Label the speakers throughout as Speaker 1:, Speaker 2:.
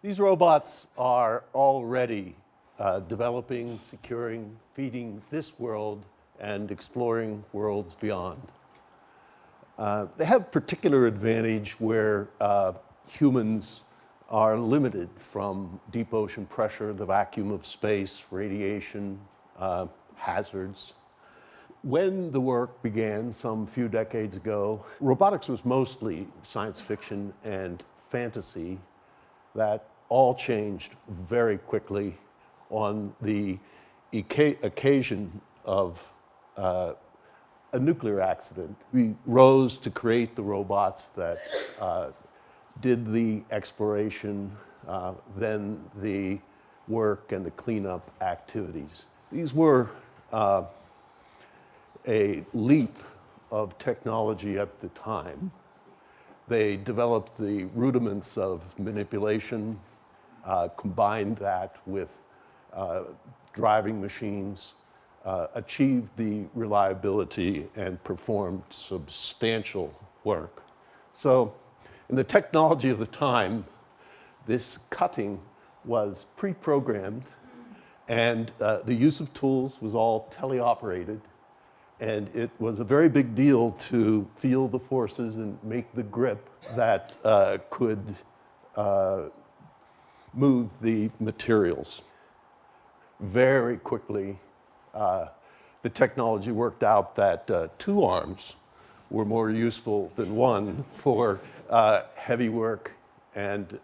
Speaker 1: These robots are already developing, securing, feeding this world and exploring worlds beyond. They have particular advantage where humans are limited from deep ocean pressure, the vacuum of space, radiation, hazards. When the work began some few decades ago, robotics was mostly science fiction and fantasy. That all changed very quickly on the occasion of a nuclear accident. We rose to create the robots that did the exploration, then the work and the cleanup activities. These were a leap of technology at the time. They developed the rudiments of manipulation, combined that with driving machines, achieved the reliability, and performed substantial work. So, in the technology of the time, this cutting was pre-programmed, and the use of tools was all teleoperated. And it was a very big deal to feel the forces and make the grip that could move the materials. Very quickly, the technology worked out that two arms were more useful than one for heavy work and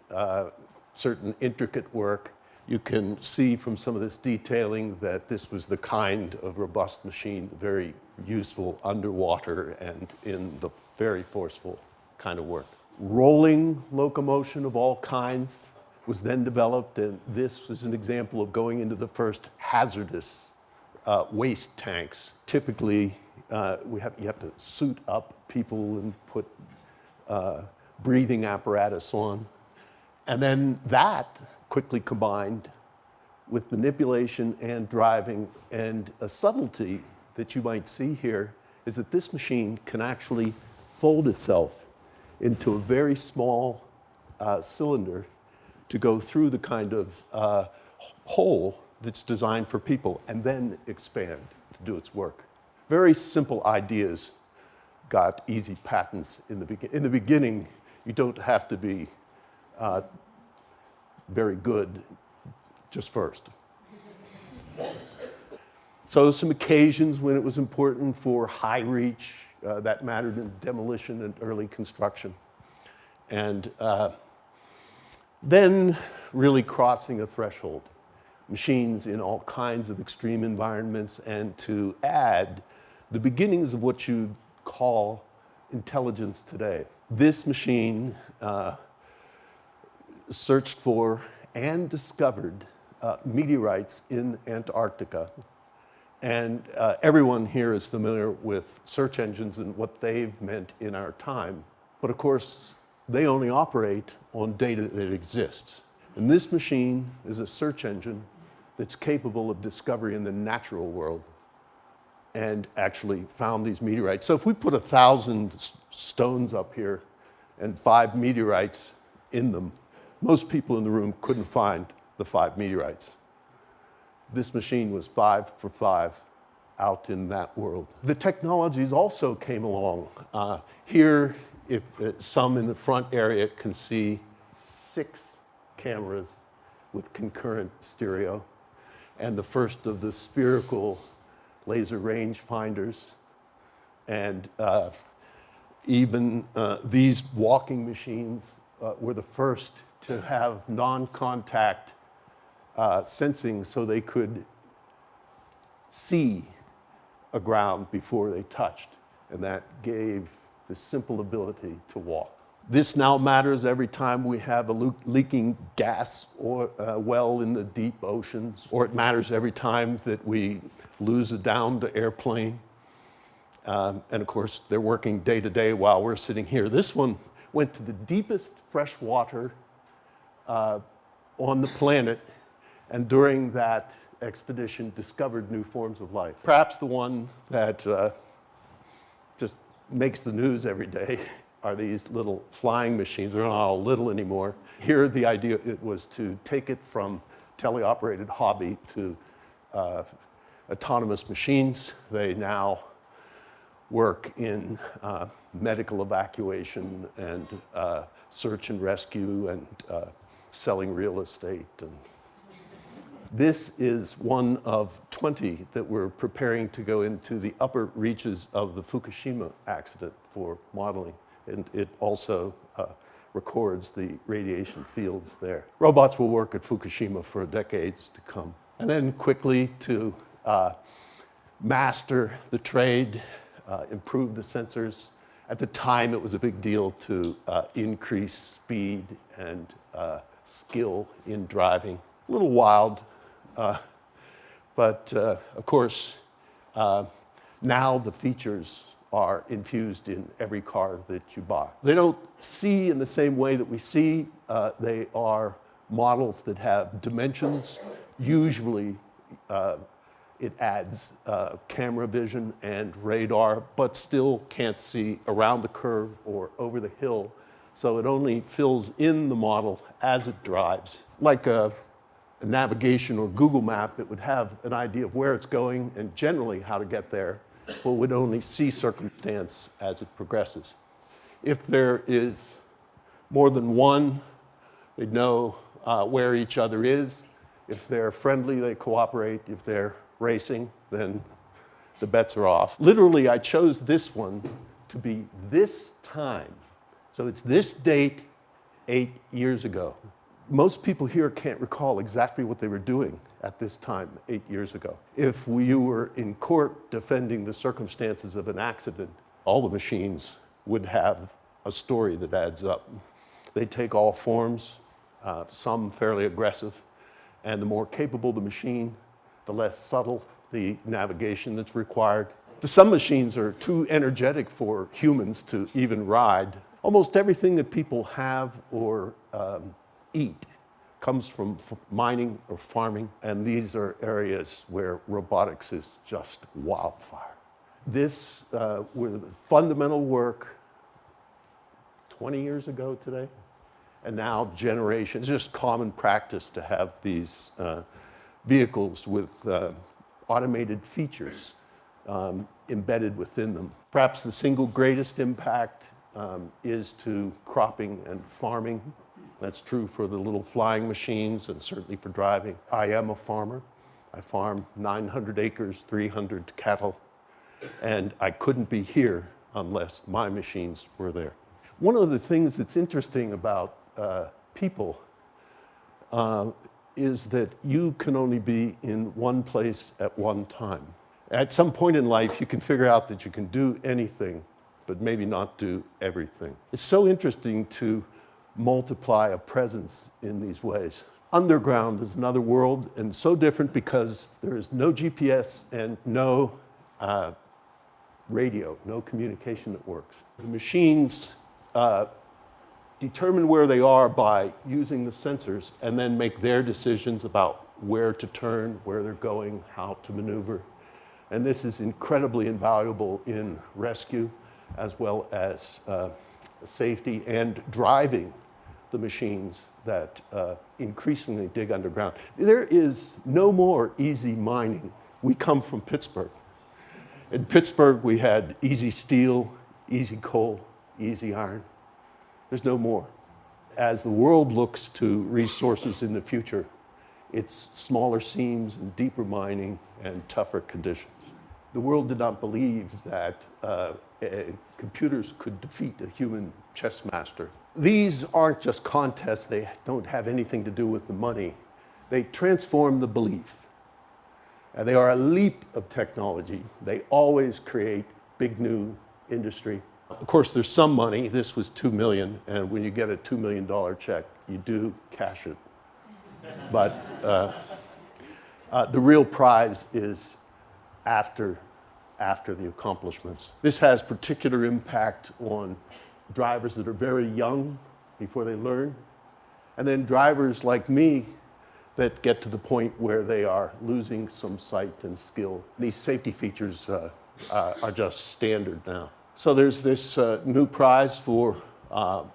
Speaker 1: certain intricate work. You can see from some of this detailing that this was the kind of robust machine, very useful underwater and in the very forceful kind of work. Rolling locomotion of all kinds was then developed, and this was an example of going into the first hazardous waste tanks. Typically, you have to suit up people and put breathing apparatus on. And then that quickly combined with manipulation and driving, and a subtlety that you might see here is that this machine can actually fold itself into a very small cylinder to go through the kind of hole that's designed for people and then expand to do its work. Very simple ideas got easy patents in the beginning. In the beginning, you don't have to be very good just first. So some occasions when it was important for high reach, that mattered in demolition and early construction. And then really crossing a threshold. Machines in all kinds of extreme environments, and to add the beginnings of what you call intelligence today. This machine searched for and discovered meteorites in Antarctica. And everyone here is familiar with search engines and what they've meant in our time. But of course, they only operate on data that exists. And this machine is a search engine that's capable of discovery in the natural world, and actually found these meteorites. So if we put 1,000 stones up here and 5 meteorites in them, most people in the room couldn't find the 5 meteorites. This machine was 5 for 5 out in that world. The technologies also came along. Here, if some in the front area can see 6 cameras with concurrent stereo, and the first of the spherical laser range finders, and even these walking machines were the first to have non-contact sensing, so they could see a ground before they touched, and that gave the simple ability to walk. This now matters every time we have a leaking gas or well in the deep oceans, or it matters every time that we lose a downed airplane. And of course, they're working day to day while we're sitting here. This one went to the deepest fresh water on the planet, and during that expedition discovered new forms of life. Perhaps the one that just makes the news every day are these little flying machines. They're not all little anymore. Here, the idea it was to take it from teleoperated hobby to autonomous machines. They now work in medical evacuation and search and rescue and selling real estate. And this is one of 20 that we're preparing to go into the upper reaches of the Fukushima accident for modeling. And it also records the radiation fields there. Robots will work at Fukushima for decades to come. And then quickly to master the trade, improve the sensors. At the time, it was a big deal to increase speed and skill in driving. A little wild, but of course, now the features are infused in every car that you buy. They don't see in the same way that we see. They are models that have dimensions. Usually, it adds camera vision and radar, but still can't see around the curve or over the hill. So it only fills in the model as it drives. Like a navigation or Google map, it would have an idea of where it's going and generally how to get there, but would only see circumstance as it progresses. If there is more than one, they'd know where each other is. If they're friendly, they cooperate. If they're racing, then the bets are off. Literally, I chose this one to be this time. So it's this date 8 years ago. Most people here can't recall exactly what they were doing at this time 8 years ago. If you were in court defending the circumstances of an accident, all the machines would have a story that adds up. They take all forms, some fairly aggressive, and the more capable the machine, the less subtle the navigation that's required. Some machines are too energetic for humans to even ride. Almost everything that people have or eat comes from mining or farming, and these are areas where robotics is just wildfire. This was fundamental work 20 years ago today, and now generations, just common practice to have these vehicles with automated features embedded within them. Perhaps the single greatest impact is to cropping and farming. That's true for the little flying machines and certainly for driving. I am a farmer. I farm 900 acres, 300 cattle, and I couldn't be here unless my machines were there. One of the things that's interesting about people is that you can only be in one place at one time. At some point in life, you can figure out that you can do anything, but maybe not do everything. It's so interesting to multiply a presence in these ways. Underground is another world, and so different because there is no GPS and no radio, no communication that works. The machines determine where they are by using the sensors and then make their decisions about where to turn, where they're going, how to maneuver. And this is incredibly invaluable in rescue as well as safety and driving the machines that increasingly dig underground. There is no more easy mining. We come from Pittsburgh. In Pittsburgh, we had easy steel, easy coal, easy iron. There's no more. As the world looks to resources in the future, it's smaller seams and deeper mining and tougher conditions. The world did not believe that computers could defeat a human chess master. These aren't just contests. They don't have anything to do with the money. They transform the belief. They are a leap of technology. They always create big new industry. Of course, there's some money. This was $2 million, and when you get a $2 million check, you do cash it. But the real prize is after the accomplishments. This has particular impact on drivers that are very young before they learn, and then drivers like me that get to the point where they are losing some sight and skill. These safety features are just standard now. So there's this new prize for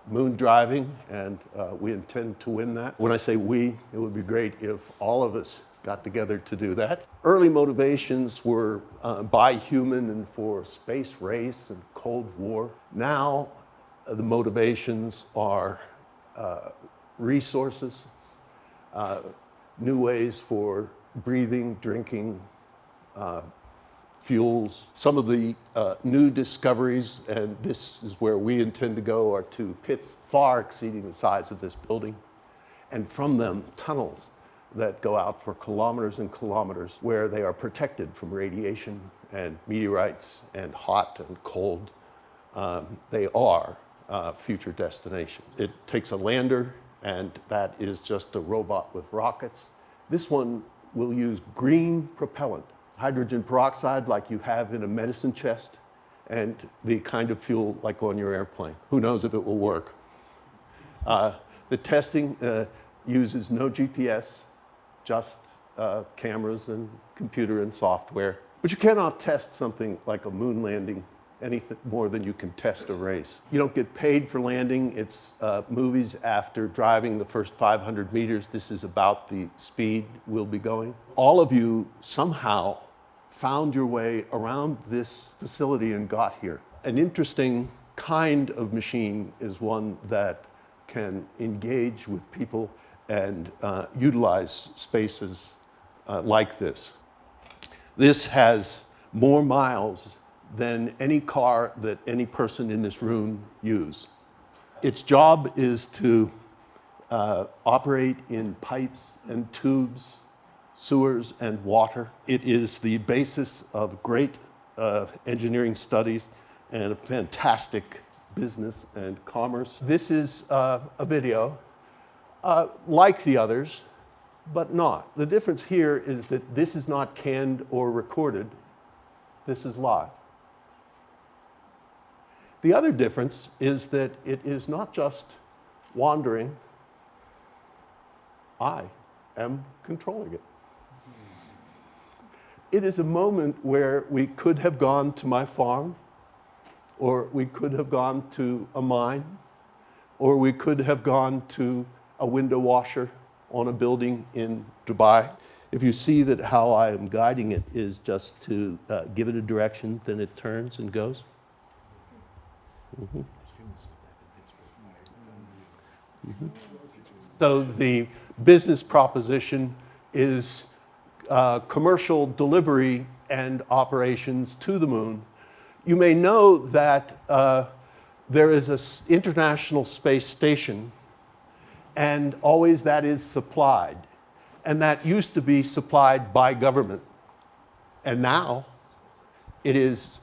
Speaker 1: moon driving, and we intend to win that. When I say we, it would be great if all of us got together to do that. Early motivations were buy human and for space race and Cold War. Now the motivations are resources, new ways for breathing, drinking, fuels. Some of the new discoveries, and this is where we intend to go, are to pits far exceeding the size of this building, and from them tunnels that go out for kilometers and kilometers where they are protected from radiation and meteorites and hot and cold. They are future destinations. It takes a lander, and that is just a robot with rockets. This one will use green propellant, hydrogen peroxide like you have in a medicine chest, and the kind of fuel like on your airplane. Who knows if it will work? The testing uses no GPS, just cameras and computer and software. But you cannot test something like a moon landing anything more than you can test a race. You don't get paid for landing. It's movies after driving the first 500 meters. This is about the speed we'll be going. All of you somehow found your way around this facility and got here. An interesting kind of machine is one that can engage with people and utilize spaces like this. This has more miles than any car that any person in this room use. Its job is to operate in pipes and tubes, sewers and water. It is the basis of great engineering studies and a fantastic business and commerce. This is a video like the others, but not. The difference here is that this is not canned or recorded. This is live. The other difference is that it is not just wandering. I am controlling it. It is a moment where we could have gone to my farm, or we could have gone to a mine, or we could have gone to a window washer on a building in Dubai. If you see that how I am guiding it is just to give it a direction, then it turns and goes. Mm-hmm. Mm-hmm. So the business proposition is commercial delivery and operations to the moon. You may know that there is an international space station, and always that is supplied. And that used to be supplied by government. And now it is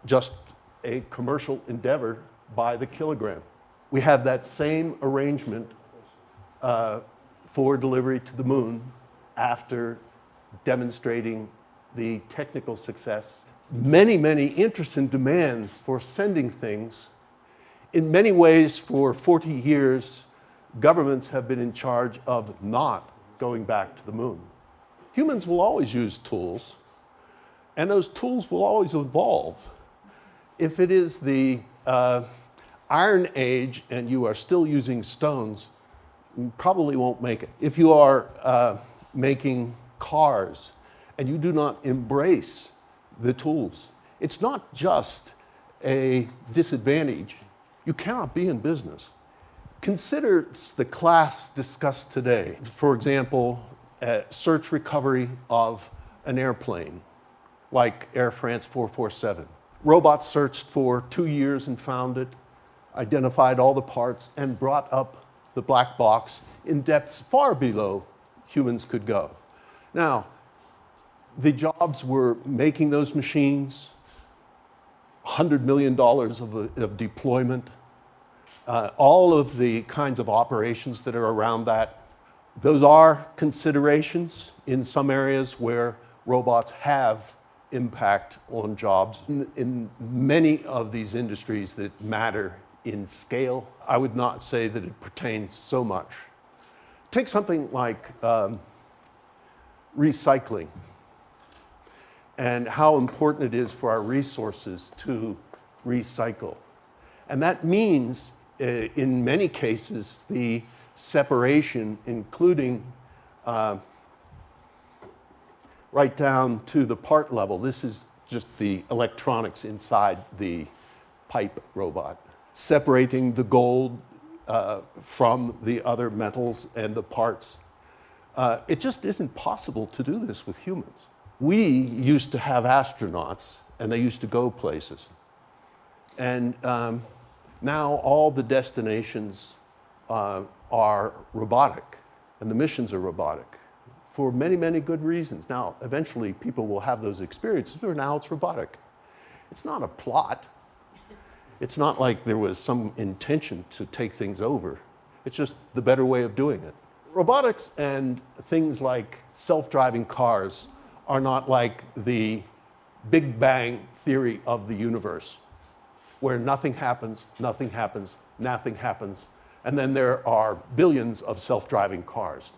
Speaker 1: just a commercial endeavor by the kilogram. We have that same arrangement for delivery to the moon after demonstrating the technical success. Many, many interests and demands for sending things. In many ways, for 40 years, governments have been in charge of not going back to the moon. Humans will always use tools, and those tools will always evolve. If it is the Iron Age and you are still using stones, you probably won't make it. If you are making cars and you do not embrace the tools, it's not just a disadvantage. You cannot be in business. Consider the class discussed today. For example, search recovery of an airplane, like Air France 447. Robots searched for 2 years and found it, identified all the parts, and brought up the black box in depths far below humans could go. Now, the jobs were making those machines, $100 million of deployment, all of the kinds of operations that are around that. Those are considerations in some areas where robots have impact on jobs. In many of these industries that matter in scale, I would not say that it pertains so much. Take something like recycling and how important it is for our resources to recycle. And that means, in many cases, the separation, including right down to the part level. This is just the electronics inside the pipe robot. Separating the gold from the other metals and the parts. It just isn't possible to do this with humans. We used to have astronauts, and they used to go places. And now all the destinations are robotic, and the missions are robotic for many, many good reasons. Now, eventually, people will have those experiences, but now it's robotic. It's not a plot. It's not like there was some intention to take things over. It's just the better way of doing it. Robotics and things like self-driving cars are not like the Big Bang theory of the universe, where nothing happens, nothing happens, nothing happens, and then there are billions of self-driving cars.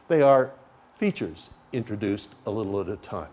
Speaker 1: They are features introduced a little at a time.